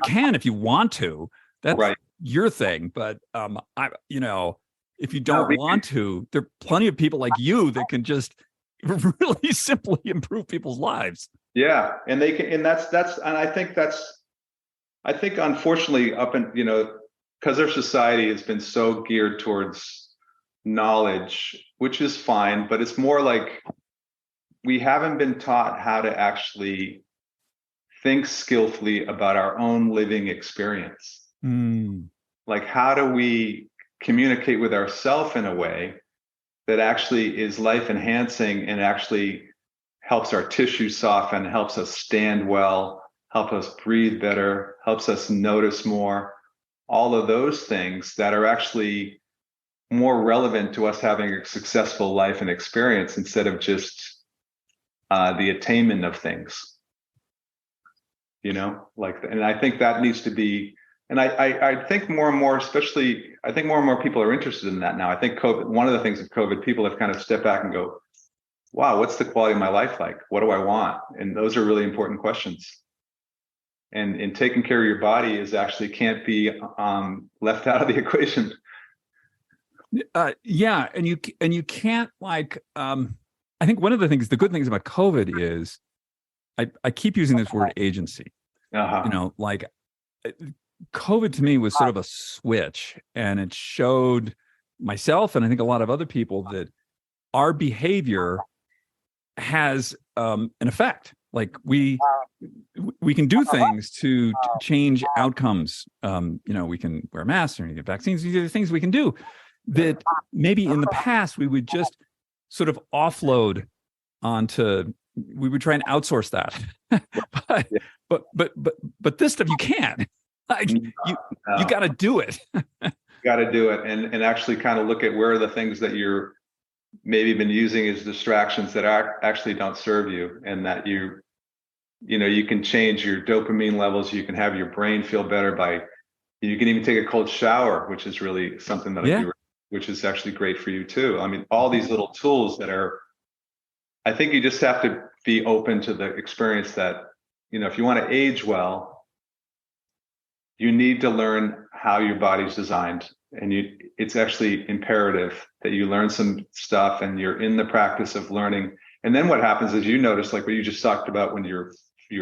can if you want to. That's right. Your thing. But if you don't want to, there are plenty of people like you that can just really simply improve people's lives. Yeah, and they can, and I think unfortunately because our society has been so geared towards knowledge, which is fine, but it's more like we haven't been taught how to actually think skillfully about our own living experience. Like, how do we communicate with ourselves in a way that actually is life enhancing and actually helps our tissue soften, helps us stand well, help us breathe better, helps us notice more, all of those things that are actually more relevant to us having a successful life and experience instead of just the attainment of things, and I think that needs to be, and I think more and more, especially, I think more and more people are interested in that now. I think one of the things of COVID, people have kind of stepped back and go, wow, what's the quality of my life like? What do I want? And those are really important questions. And taking care of your body can't be left out of the equation. Yeah, and you can't I think one of the good things about COVID is I keep using this word agency. COVID to me was sort of a switch, and it showed myself and I think a lot of other people that our behavior has an effect. Like we can do things to change outcomes. We can wear masks or get vaccines. These are the things we can do that maybe in the past we would just sort of offload onto. We would try and outsource that, but this stuff you can't. You got to do it. Got to do it, and actually kind of look at where are the things that you're maybe been using as distractions that actually don't serve you, and that you can change your dopamine levels. You can have your brain feel better you can even take a cold shower, which is really something that I do, which is actually great for you too. I mean, all these little tools I think you just have to be open to the experience that, if you want to age well, you need to learn how your body's designed. And it's actually imperative that you learn some stuff and you're in the practice of learning. And then what happens is, you notice, like what you just talked about, when your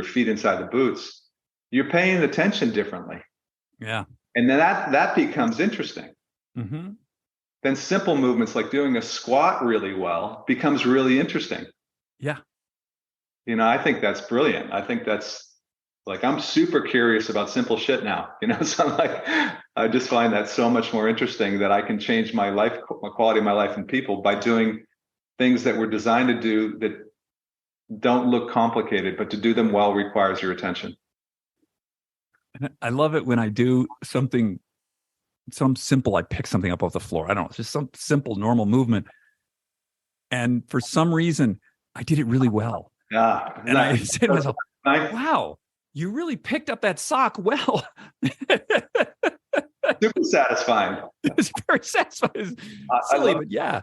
feet inside the boots, you're paying attention differently. Yeah. And then that becomes interesting. Mm-hmm. Then simple movements like doing a squat really well becomes really interesting. Yeah. I think that's brilliant. I think that's, like, I'm super curious about simple shit now, so I'm like, I just find that so much more interesting, that I can change my life, my quality of my life and people by doing things that were designed to do that don't look complicated, but to do them well requires your attention. I love it when I do some simple, I pick something up off the floor. I don't know, just some simple, normal movement. And for some reason, I did it really well. Yeah. And I said to myself, wow, you really picked up that sock well. Super satisfying. It's very satisfying. It's silly, but yeah.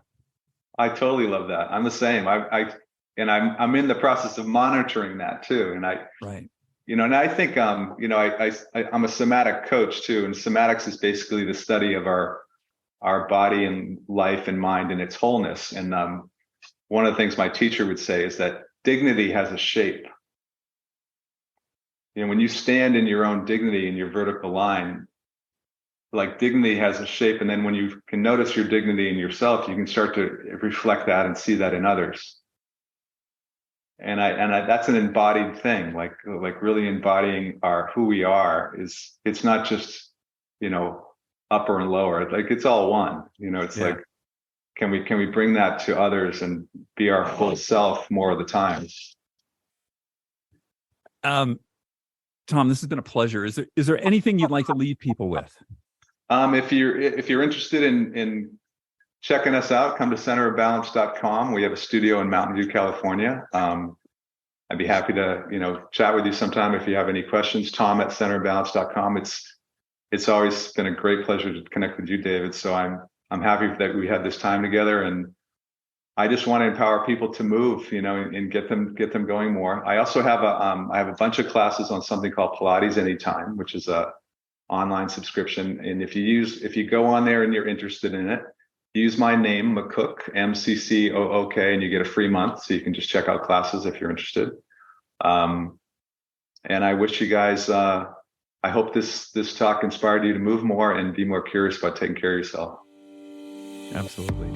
I totally love that. I'm the same. I'm in the process of monitoring that too. And and I think, I'm a somatic coach too. And somatics is basically the study of our body and life and mind in its wholeness. And one of the things my teacher would say is that dignity has a shape. When you stand in your own dignity in your vertical line, like, dignity has a shape. And then when you can notice your dignity in yourself, you can start to reflect that and see that in others. And that's an embodied thing, like really embodying who we are. It's not just, upper and lower, like it's all one, it's like, can we bring that to others and be our full self more of the time? Tom, this has been a pleasure. Is there anything you'd like to leave people with? If you're interested in checking us out, come to centerofbalance.com. We have a studio in Mountain View, California. I'd be happy to, chat with you sometime if you have any questions. Tom at centerofbalance.com. It's always been a great pleasure to connect with you, David. So I'm happy that we had this time together, and I just want to empower people to move, and get them going more. I also have a bunch of classes on something called Pilates Anytime, which is a online subscription. And if you go on there and you're interested in it, use my name, McCook, MCCOOK, and you get a free month. So you can just check out classes if you're interested. And I wish you guys, I hope this talk inspired you to move more and be more curious about taking care of yourself. Absolutely.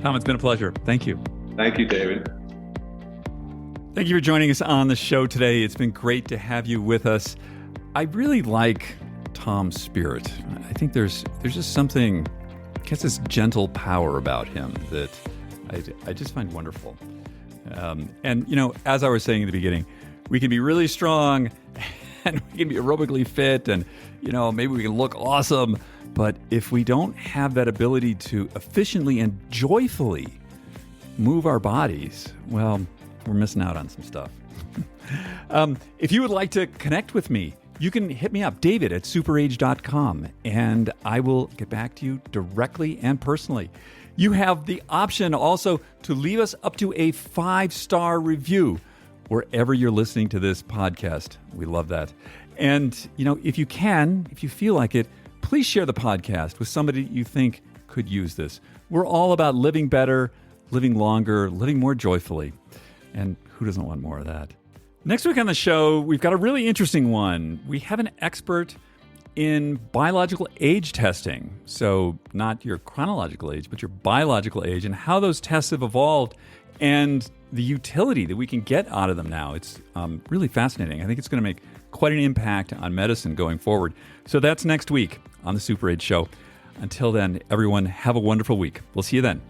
Tom, it's been a pleasure. Thank you. Thank you, David. Thank you for joining us on the show today. It's been great to have you with us. I really like Tom's spirit. I think there's just something, I guess, this gentle power about him that I just find wonderful. And, as I was saying in the beginning, we can be really strong and we can be aerobically fit and, maybe we can look awesome. But if we don't have that ability to efficiently and joyfully move our bodies, well, we're missing out on some stuff. If you would like to connect with me, you can hit me up, David at superage.com, and I will get back to you directly and personally. You have the option also to leave us up to a 5-star review wherever you're listening to this podcast. We love that. And, if you feel like it, please share the podcast with somebody you think could use this. We're all about living better, living longer, living more joyfully. And who doesn't want more of that? Next week on the show, we've got a really interesting one. We have an expert in biological age testing. So not your chronological age, but your biological age and how those tests have evolved and the utility that we can get out of them now. It's really fascinating. I think it's going to make quite an impact on medicine going forward. So that's next week on the Super Age Show. Until then, everyone, have a wonderful week. We'll see you then.